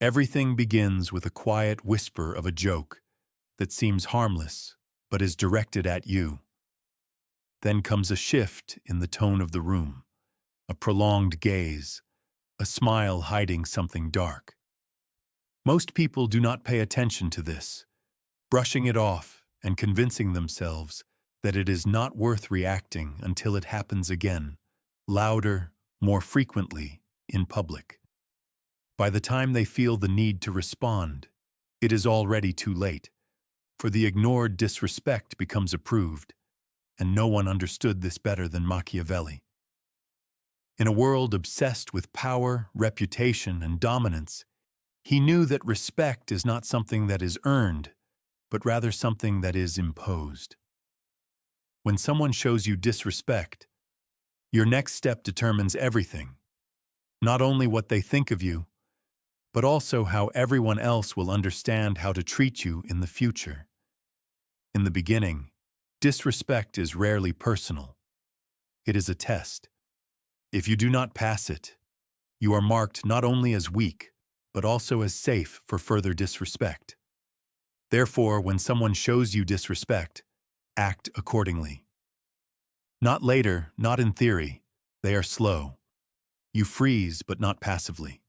Everything begins with a quiet whisper of a joke that seems harmless but is directed at you. Then comes a shift in the tone of the room, a prolonged gaze, a smile hiding something dark. Most people do not pay attention to this, brushing it off and convincing themselves that it is not worth reacting until it happens again, louder, more frequently, in public. By the time they feel the need to respond, it is already too late, for the ignored disrespect becomes approved, and no one understood this better than Machiavelli. In a world obsessed with power, reputation, and dominance, he knew that respect is not something that is earned, but rather something that is imposed. When someone shows you disrespect, your next step determines everything, not only what they think of you, but also how everyone else will understand how to treat you in the future. In the beginning, disrespect is rarely personal. It is a test. If you do not pass it, you are marked not only as weak, but also as safe for further disrespect. Therefore, when someone shows you disrespect, act accordingly. Not later, not in theory. They are slow. You freeze, but not passively.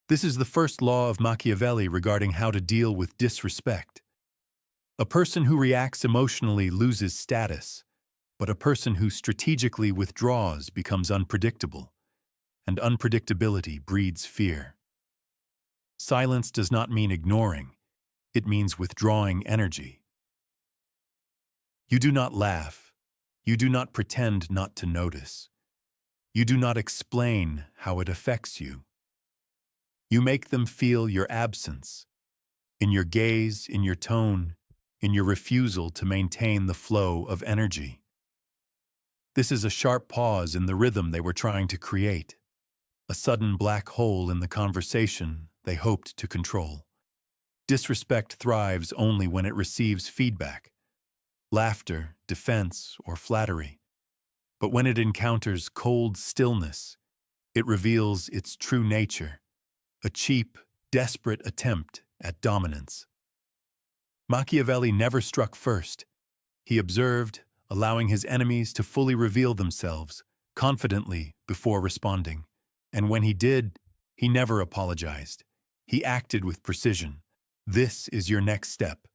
This is the first law of Machiavelli regarding how to deal with disrespect. A person who reacts emotionally loses status, but a person who strategically withdraws becomes unpredictable, and unpredictability breeds fear. Silence does not mean ignoring. It means withdrawing energy. You do not laugh. You do not pretend not to notice. You do not explain how it affects you. You make them feel your absence, in your gaze, in your tone, in your refusal to maintain the flow of energy. This is a sharp pause in the rhythm they were trying to create, a sudden black hole in the conversation they hoped to control. Disrespect thrives only when it receives feedback, laughter, defense, or flattery. But when it encounters cold stillness, it reveals its true nature, a cheap, desperate attempt at dominance. Machiavelli never struck first. He observed, allowing his enemies to fully reveal themselves, confidently, before responding. And when he did, he never apologized. He acted with precision. This is your next step,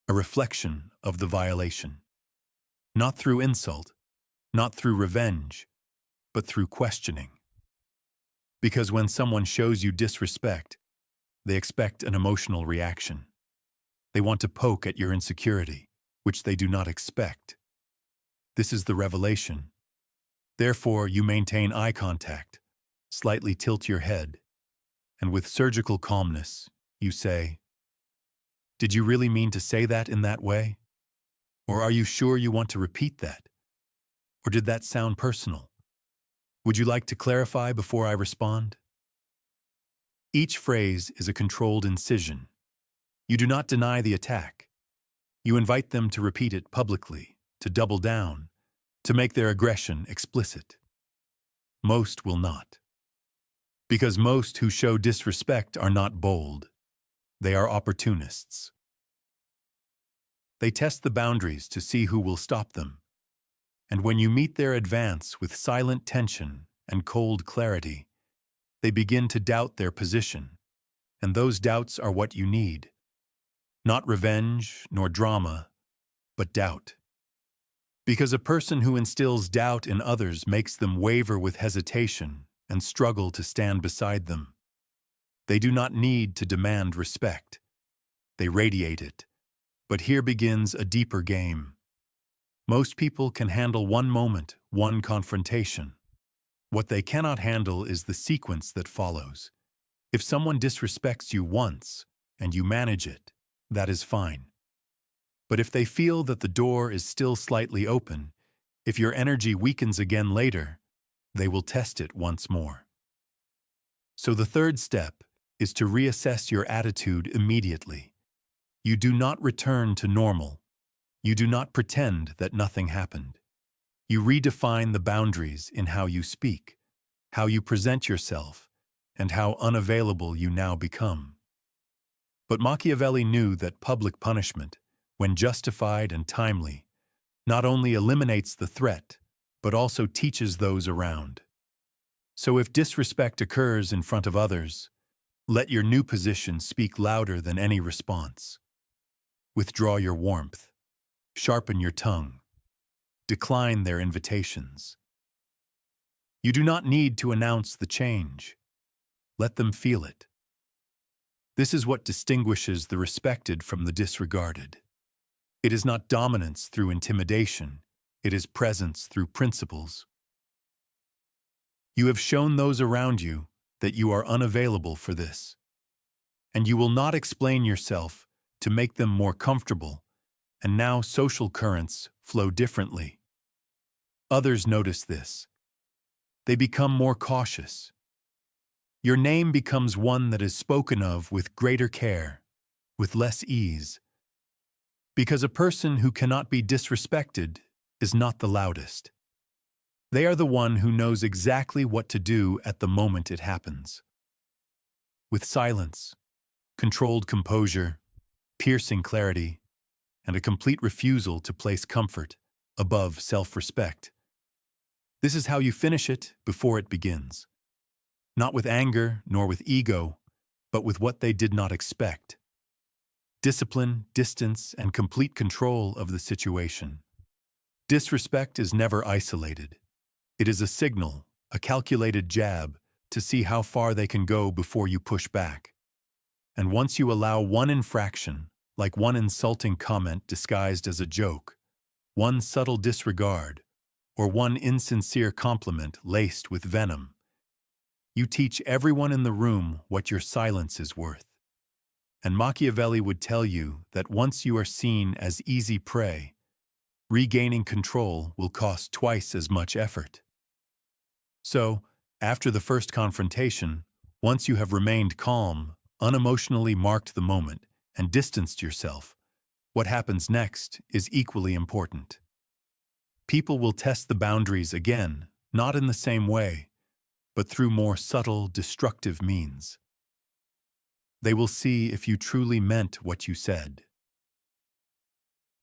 a reflection of the violation. Not through insult, not through revenge, but through questioning. Because when someone shows you disrespect, they expect an emotional reaction. They want to poke at your insecurity, which they do not expect. This is the revelation. Therefore, you maintain eye contact, slightly tilt your head, and with surgical calmness, you say, "Did you really mean to say that in that way? Or are you sure you want to repeat that? Or did that sound personal? Would you like to clarify before I respond?" Each phrase is a controlled incision. You do not deny the attack. You invite them to repeat it publicly, to double down, to make their aggression explicit. Most will not. Because most who show disrespect are not bold. They are opportunists. They test the boundaries to see who will stop them. And when you meet their advance with silent tension and cold clarity, they begin to doubt their position, and those doubts are what you need. Not revenge nor drama, but doubt. Because a person who instills doubt in others makes them waver with hesitation and struggle to stand beside them. They do not need to demand respect. They radiate it. But here begins a deeper game. Most people can handle one moment, one confrontation. What they cannot handle is the sequence that follows. If someone disrespects you once, and you manage it, that is fine. But if they feel that the door is still slightly open, if your energy weakens again later, they will test it once more. So the third step is to reassess your attitude immediately. You do not return to normal. You do not pretend that nothing happened. You redefine the boundaries in how you speak, how you present yourself, and how unavailable you now become. But Machiavelli knew that public punishment, when justified and timely, not only eliminates the threat, but also teaches those around. So if disrespect occurs in front of others, let your new position speak louder than any response. Withdraw your warmth. Sharpen your tongue. Decline their invitations. You do not need to announce the change. Let them feel it. This is what distinguishes the respected from the disregarded. It is not dominance through intimidation. It is presence through principles. You have shown those around you that you are unavailable for this. And you will not explain yourself to make them more comfortable, and now social currents flow differently. Others notice this. They become more cautious. Your name becomes one that is spoken of with greater care, with less ease. Because a person who cannot be disrespected is not the loudest. They are the one who knows exactly what to do at the moment it happens. With silence, controlled composure, piercing clarity, and a complete refusal to place comfort above self-respect. This is how you finish it before it begins. Not with anger nor with ego, but with what they did not expect. Discipline, distance, and complete control of the situation. Disrespect is never isolated. It is a signal, a calculated jab, to see how far they can go before you push back. And once you allow one infraction, like one insulting comment disguised as a joke, one subtle disregard, or one insincere compliment laced with venom, you teach everyone in the room what your silence is worth. And Machiavelli would tell you that once you are seen as easy prey, regaining control will cost twice as much effort. So, after the first confrontation, once you have remained calm, unemotionally marked the moment, and distanced yourself, what happens next is equally important. People will test the boundaries again, not in the same way, but through more subtle, destructive means. They will see if you truly meant what you said.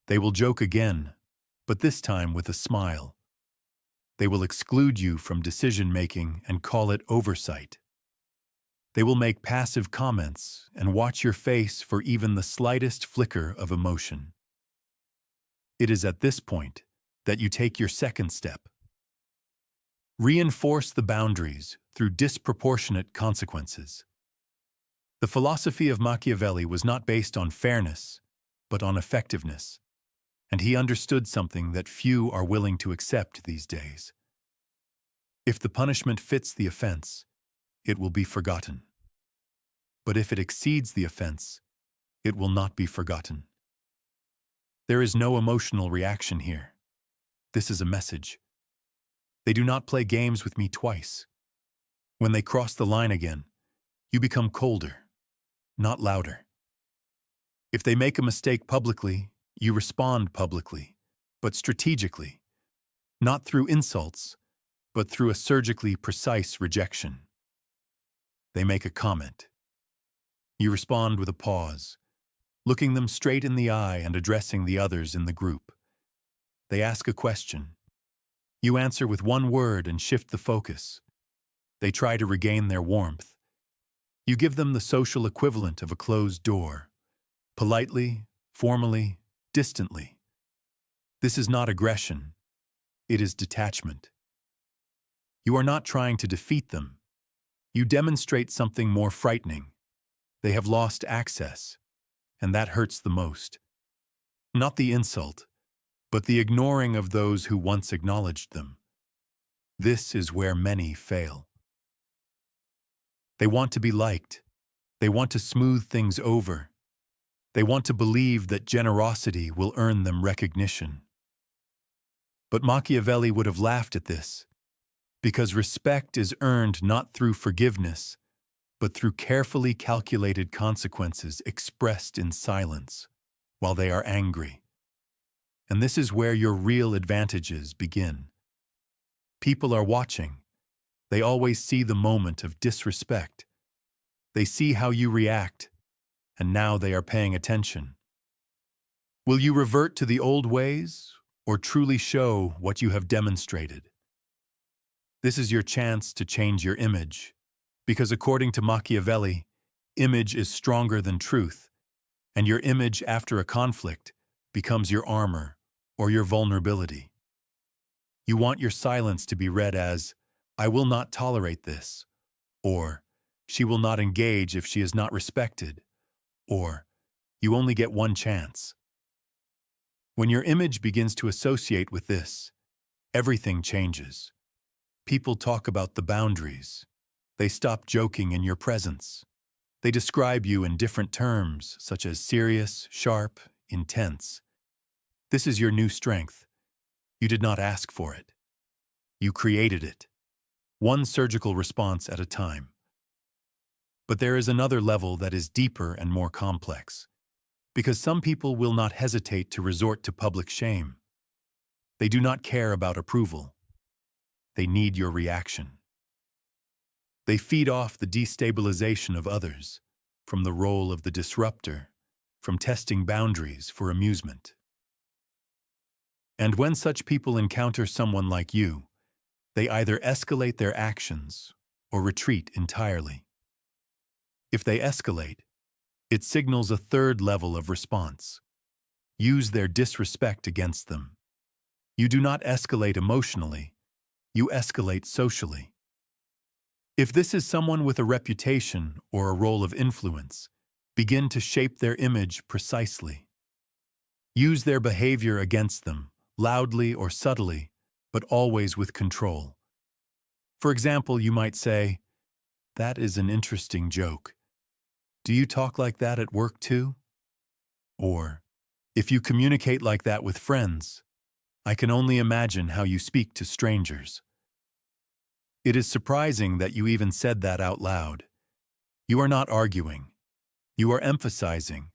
They will joke again, but this time with a smile. They will exclude you from decision-making and call it oversight. They will make passive comments and watch your face for even the slightest flicker of emotion. It is at this point that you take your second step. Reinforce the boundaries through disproportionate consequences. The philosophy of Machiavelli was not based on fairness, but on effectiveness, and he understood something that few are willing to accept these days. If the punishment fits the offense, it will be forgotten. But if it exceeds the offense, it will not be forgotten. There is no emotional reaction here. This is a message. They do not play games with me twice. When they cross the line again, you become colder, not louder. If they make a mistake publicly, you respond publicly, but strategically, not through insults, but through a surgically precise rejection. They make a comment. You respond with a pause, looking them straight in the eye and addressing the others in the group. They ask a question. You answer with one word and shift the focus. They try to regain their warmth. You give them the social equivalent of a closed door, politely, formally, distantly. This is not aggression. It is detachment. You are not trying to defeat them. You demonstrate something more frightening. They have lost access, and that hurts the most. Not the insult, but the ignoring of those who once acknowledged them. This is where many fail. They want to be liked. They want to smooth things over. They want to believe that generosity will earn them recognition. But Machiavelli would have laughed at this, because respect is earned not through forgiveness, but through carefully calculated consequences expressed in silence while they are angry. And this is where your real advantages begin. People are watching. They always see the moment of disrespect. They see how you react, and now they are paying attention. Will you revert to the old ways, or truly show what you have demonstrated? This is your chance to change your image, because according to Machiavelli, image is stronger than truth, and your image after a conflict becomes your armor or your vulnerability. You want your silence to be read as, "I will not tolerate this," or "She will not engage if she is not respected," or "You only get one chance." When your image begins to associate with this, everything changes. People talk about the boundaries. They stop joking in your presence. They describe you in different terms, such as serious, sharp, intense. This is your new strength. You did not ask for it. You created it, one surgical response at a time. But there is another level that is deeper and more complex, because some people will not hesitate to resort to public shame. They do not care about approval. They need your reaction. They feed off the destabilization of others, from the role of the disruptor, from testing boundaries for amusement. And when such people encounter someone like you, they either escalate their actions or retreat entirely. If they escalate, it signals a third level of response. Use their disrespect against them. You do not escalate emotionally, you escalate socially. If this is someone with a reputation or a role of influence, begin to shape their image precisely. Use their behavior against them, loudly or subtly, but always with control. For example, you might say, "That is an interesting joke. Do you talk like that at work too?" Or, "If you communicate like that with friends, I can only imagine how you speak to strangers." It is surprising that you even said that out loud. You are not arguing. You are emphasizing.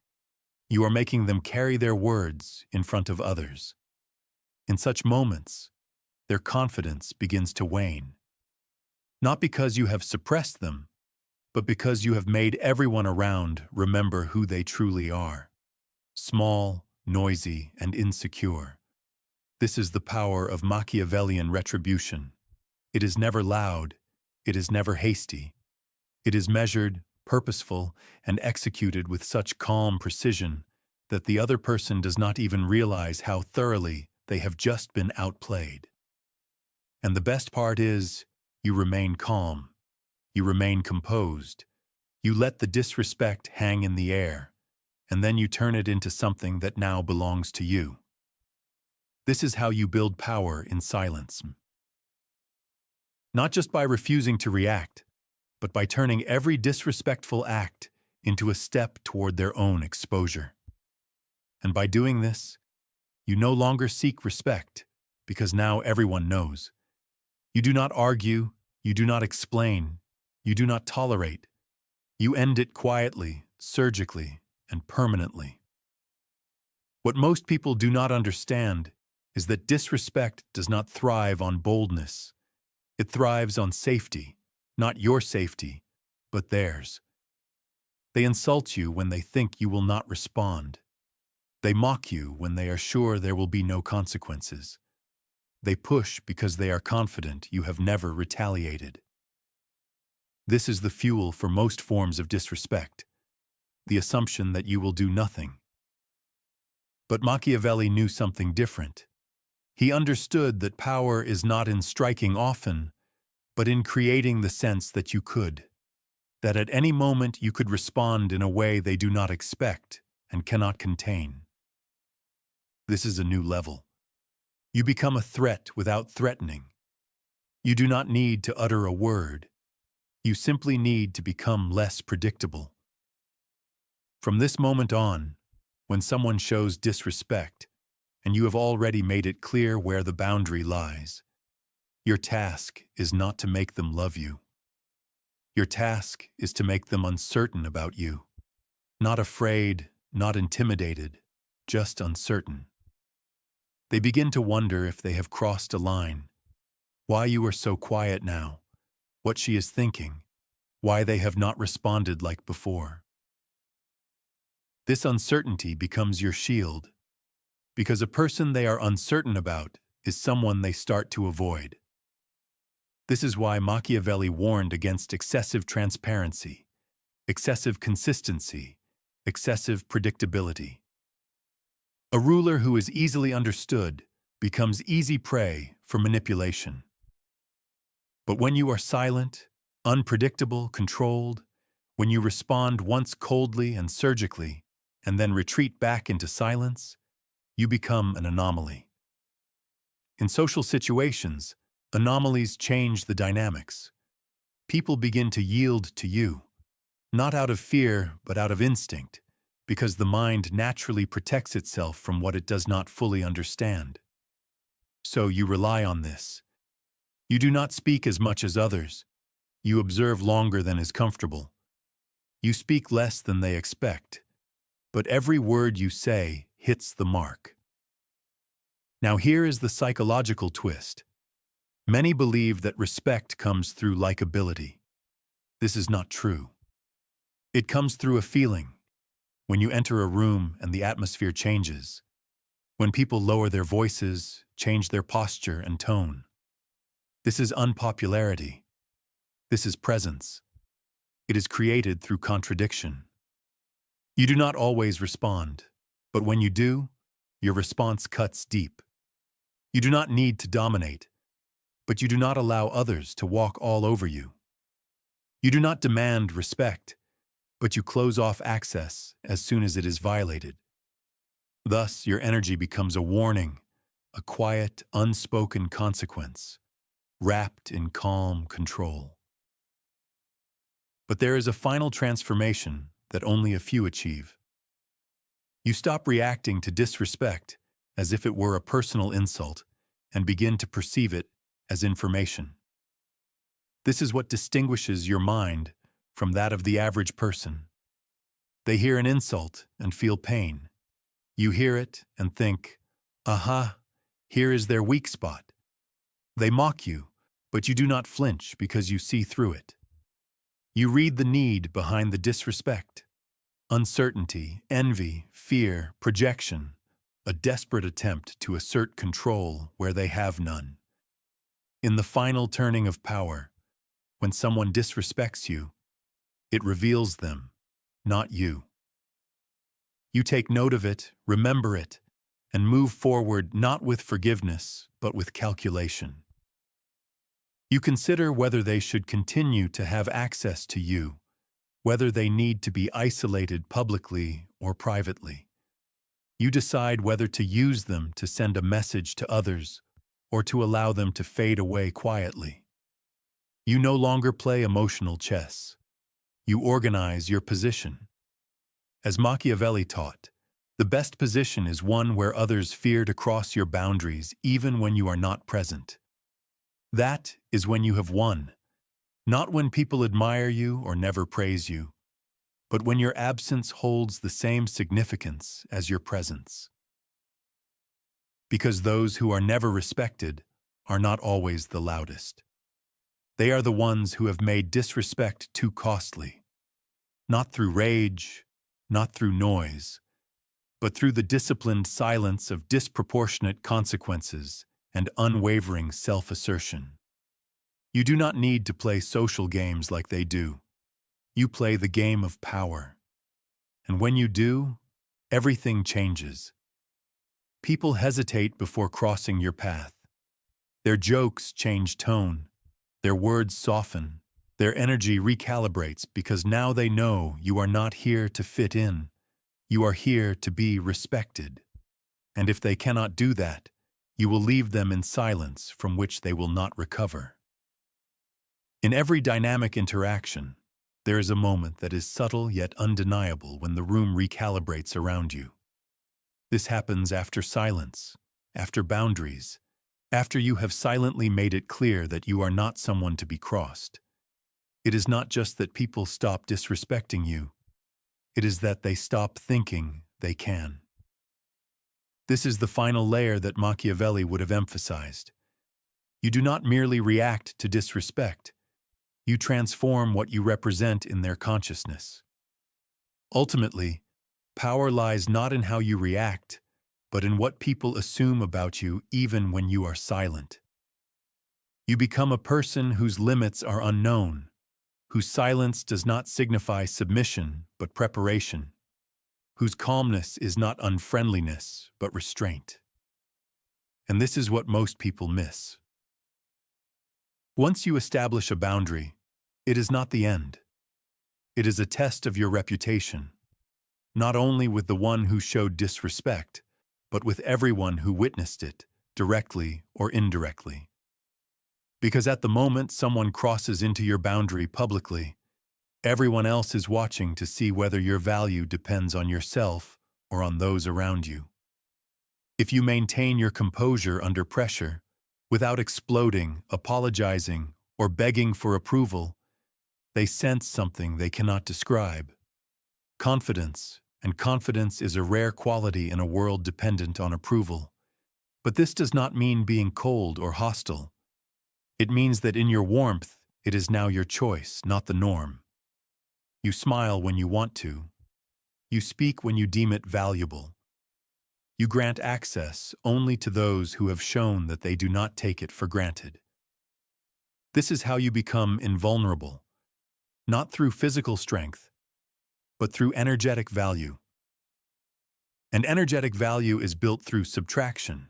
You are making them carry their words in front of others. In such moments, their confidence begins to wane. Not because you have suppressed them, but because you have made everyone around remember who they truly are. Small, noisy, and insecure. This is the power of Machiavellian retribution. It is never loud, it is never hasty. It is measured, purposeful, and executed with such calm precision that the other person does not even realize how thoroughly they have just been outplayed. And the best part is, you remain calm. You remain composed. You let the disrespect hang in the air, and then you turn it into something that now belongs to you. This is how you build power in silence. Not just by refusing to react, but by turning every disrespectful act into a step toward their own exposure. And by doing this, you no longer seek respect, because now everyone knows. You do not argue, you do not explain, you do not tolerate. You end it quietly, surgically, and permanently. What most people do not understand is that disrespect does not thrive on boldness. It thrives on safety, not your safety, but theirs. They insult you when they think you will not respond. They mock you when they are sure there will be no consequences. They push because they are confident you have never retaliated. This is the fuel for most forms of disrespect, the assumption that you will do nothing. But Machiavelli knew something different. He understood that power is not in striking often, but in creating the sense that you could, that at any moment you could respond in a way they do not expect and cannot contain. This is a new level. You become a threat without threatening. You do not need to utter a word. You simply need to become less predictable. From this moment on, when someone shows disrespect, and you have already made it clear where the boundary lies, your task is not to make them love you. Your task is to make them uncertain about you. Not afraid, not intimidated, just uncertain. They begin to wonder if they have crossed a line, why you are so quiet now, what she is thinking, why they have not responded like before. This uncertainty becomes your shield, because a person they are uncertain about is someone they start to avoid. This is why Machiavelli warned against excessive transparency, excessive consistency, excessive predictability. A ruler who is easily understood becomes easy prey for manipulation. But when you are silent, unpredictable, controlled, when you respond once coldly and surgically, and then retreat back into silence, you become an anomaly. In social situations, anomalies change the dynamics. People begin to yield to you, not out of fear but out of instinct, because the mind naturally protects itself from what it does not fully understand. So you rely on this. You do not speak as much as others. You observe longer than is comfortable. You speak less than they expect. But every word you say hits the mark. Now here is the psychological twist. Many believe that respect comes through likability. This is not true. It comes through a feeling. When you enter a room and the atmosphere changes. When people lower their voices, change their posture and tone. This is unpopularity. This is presence. It is created through contradiction. You do not always respond, but when you do, your response cuts deep. You do not need to dominate, but you do not allow others to walk all over you. You do not demand respect, but you close off access as soon as it is violated. Thus, your energy becomes a warning, a quiet, unspoken consequence, wrapped in calm control. But there is a final transformation that only a few achieve. You stop reacting to disrespect as if it were a personal insult and begin to perceive it as information. This is what distinguishes your mind from that of the average person. They hear an insult and feel pain. You hear it and think, aha, here is their weak spot. They mock you, but you do not flinch because you see through it. You read the need behind the disrespect. Uncertainty, envy, fear, projection, a desperate attempt to assert control where they have none. In the final turning of power, when someone disrespects you, it reveals them, not you. You take note of it, remember it, and move forward not with forgiveness, but with calculation. You consider whether they should continue to have access to you, whether they need to be isolated publicly or privately. You decide whether to use them to send a message to others or to allow them to fade away quietly. You no longer play emotional chess. You organize your position. As Machiavelli taught, the best position is one where others fear to cross your boundaries even when you are not present. That is when you have won, not when people admire you or never praise you, but when your absence holds the same significance as your presence. Because those who are never respected are not always the loudest. They are the ones who have made disrespect too costly, not through rage, not through noise, but through the disciplined silence of disproportionate consequences and unwavering self-assertion. You do not need to play social games like they do. You play the game of power. And when you do, everything changes. People hesitate before crossing your path. Their jokes change tone. Their words soften. Their energy recalibrates because now they know you are not here to fit in. You are here to be respected. And if they cannot do that, you will leave them in silence from which they will not recover. In every dynamic interaction, there is a moment that is subtle yet undeniable when the room recalibrates around you. This happens after silence, after boundaries, after you have silently made it clear that you are not someone to be crossed. It is not just that people stop disrespecting you. It is that they stop thinking they can. This is the final layer that Machiavelli would have emphasized. You do not merely react to disrespect. You transform what you represent in their consciousness. Ultimately, power lies not in how you react, but in what people assume about you even when you are silent. You become a person whose limits are unknown, whose silence does not signify submission but preparation, whose calmness is not unfriendliness but restraint. And this is what most people miss. Once you establish a boundary, it is not the end. It is a test of your reputation, not only with the one who showed disrespect, but with everyone who witnessed it, directly or indirectly. Because at the moment someone crosses into your boundary publicly, everyone else is watching to see whether your value depends on yourself or on those around you. If you maintain your composure under pressure, without exploding, apologizing, or begging for approval, they sense something they cannot describe. Confidence, and confidence is a rare quality in a world dependent on approval. But this does not mean being cold or hostile. It means that in your warmth, it is now your choice, not the norm. You smile when you want to. You speak when you deem it valuable. You grant access only to those who have shown that they do not take it for granted. This is how you become invulnerable, not through physical strength, but through energetic value. And energetic value is built through subtraction.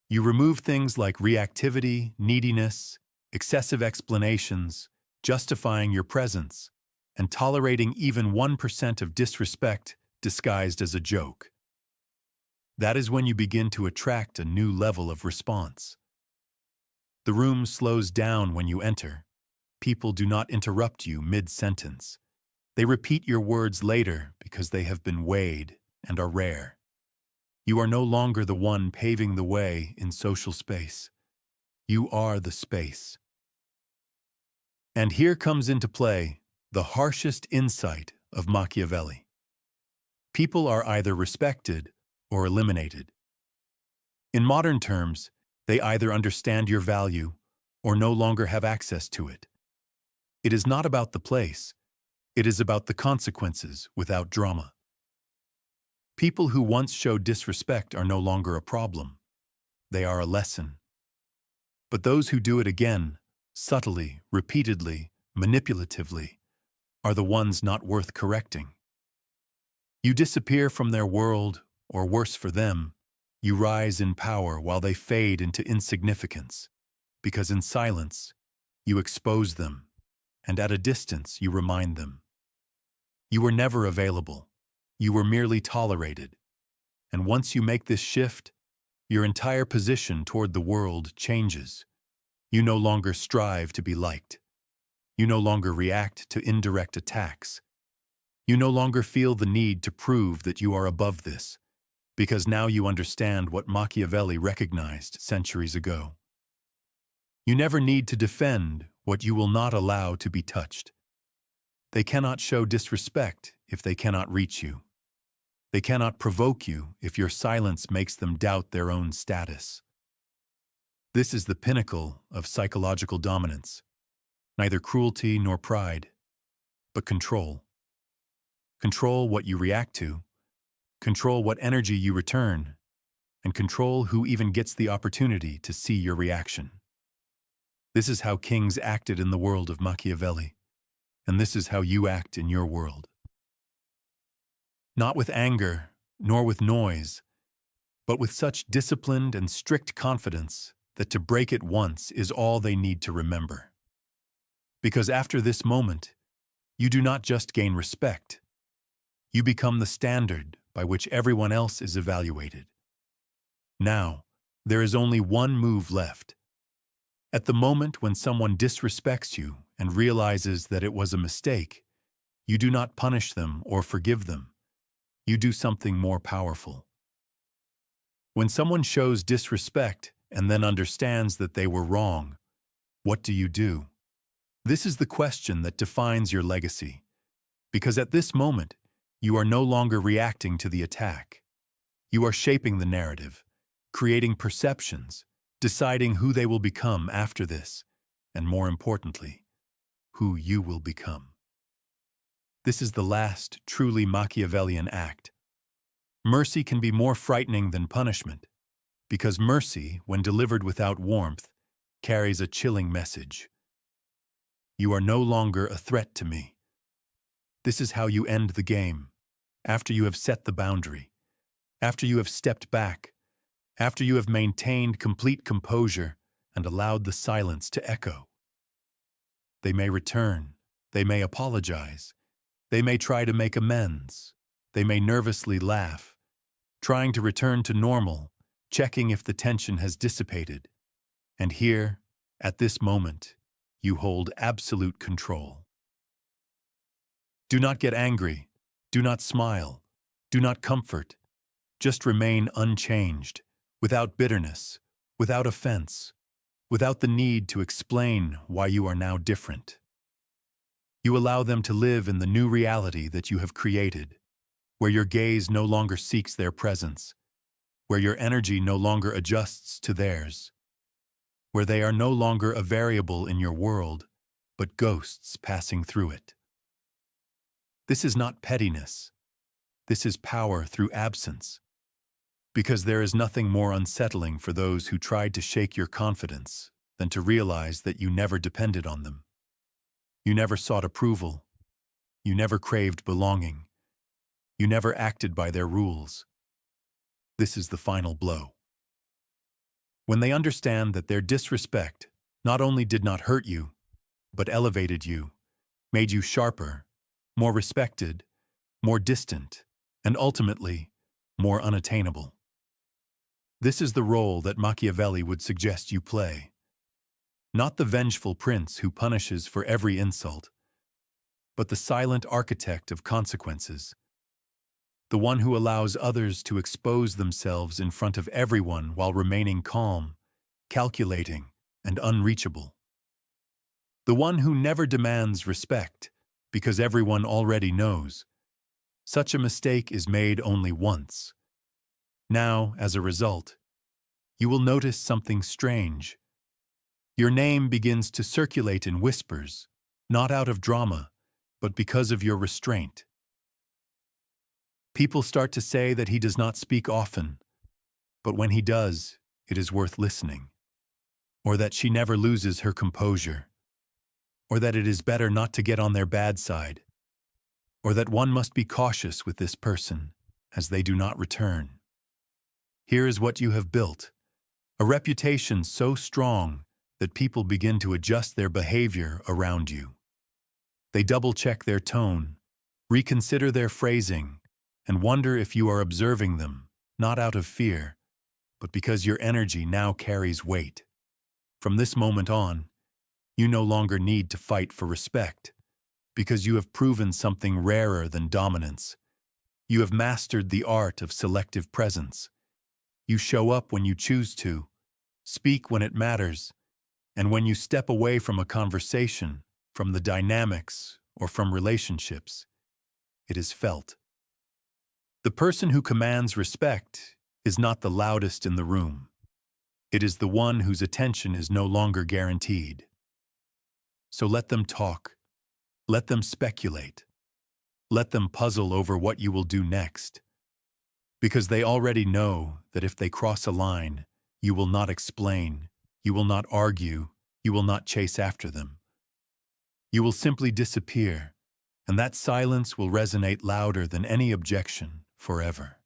You remove things like reactivity, neediness, excessive explanations, justifying your presence, and tolerating even 1% of disrespect disguised as a joke. That is when you begin to attract a new level of response. The room slows down when you enter. People do not interrupt you mid-sentence. They repeat your words later because they have been weighed and are rare. You are no longer the one paving the way in social space. You are the space. And here comes into play the harshest insight of Machiavelli. People are either respected or eliminated. In modern terms, they either understand your value or no longer have access to it. It is not about the place. It is about the consequences without drama. People who once showed disrespect are no longer a problem. They are a lesson. But those who do it again, subtly, repeatedly, manipulatively, are the ones not worth correcting. You disappear from their world, or worse for them, you rise in power while they fade into insignificance, because in silence, you expose them, and at a distance you remind them. You were never available. You were merely tolerated. And once you make this shift, your entire position toward the world changes. You no longer strive to be liked. You no longer react to indirect attacks. You no longer feel the need to prove that you are above this, because now you understand what Machiavelli recognized centuries ago. You never need to defend what you will not allow to be touched. They cannot show disrespect if they cannot reach you. They cannot provoke you if your silence makes them doubt their own status. This is the pinnacle of psychological dominance. Neither cruelty nor pride, but control. Control what you react to, control what energy you return, and control who even gets the opportunity to see your reaction. This is how kings acted in the world of Machiavelli, and this is how you act in your world. Not with anger, nor with noise, but with such disciplined and strict confidence that to break it once is all they need to remember. Because after this moment, you do not just gain respect, you become the standard by which everyone else is evaluated. Now, there is only one move left. At the moment when someone disrespects you and realizes that it was a mistake, you do not punish them or forgive them. You do something more powerful. When someone shows disrespect and then understands that they were wrong, what do? This is the question that defines your legacy. Because at this moment, you are no longer reacting to the attack. You are shaping the narrative, creating perceptions, deciding who they will become after this, and more importantly, who you will become. This is the last, truly Machiavellian act. Mercy can be more frightening than punishment, because mercy, when delivered without warmth, carries a chilling message. You are no longer a threat to me. This is how you end the game, after you have set the boundary, after you have stepped back, after you have maintained complete composure and allowed the silence to echo. They may return, they may apologize, they may try to make amends, they may nervously laugh, trying to return to normal, checking if the tension has dissipated. And here, at this moment, you hold absolute control. Do not get angry, do not smile, do not comfort, just remain unchanged, without bitterness, without offense, without the need to explain why you are now different. You allow them to live in the new reality that you have created, where your gaze no longer seeks their presence, where your energy no longer adjusts to theirs, where they are no longer a variable in your world, but ghosts passing through it. This is not pettiness. This is power through absence. Because there is nothing more unsettling for those who tried to shake your confidence than to realize that you never depended on them. You never sought approval. You never craved belonging. You never acted by their rules. This is the final blow. When they understand that their disrespect not only did not hurt you, but elevated you, made you sharper, more respected, more distant, and ultimately, more unattainable. This is the role that Machiavelli would suggest you play. Not the vengeful prince who punishes for every insult, but the silent architect of consequences, the one who allows others to expose themselves in front of everyone while remaining calm, calculating, and unreachable. The one who never demands respect because everyone already knows. Such a mistake is made only once. Now, as a result, you will notice something strange. Your name begins to circulate in whispers, not out of drama, but because of your restraint. People start to say that he does not speak often, but when he does, it is worth listening. Or that she never loses her composure. Or that it is better not to get on their bad side. Or that one must be cautious with this person, as they do not return. Here is what you have built, a reputation so strong that people begin to adjust their behavior around you. They double-check their tone, reconsider their phrasing, and wonder if you are observing them, not out of fear, but because your energy now carries weight. From this moment on, you no longer need to fight for respect, because you have proven something rarer than dominance. You have mastered the art of selective presence. You show up when you choose to, speak when it matters, and when you step away from a conversation, from the dynamics, or from relationships, it is felt. The person who commands respect is not the loudest in the room. It is the one whose attention is no longer guaranteed. So let them talk. Let them speculate. Let them puzzle over what you will do next. Because they already know that if they cross a line, you will not explain, you will not argue, you will not chase after them. You will simply disappear, and that silence will resonate louder than any objection forever.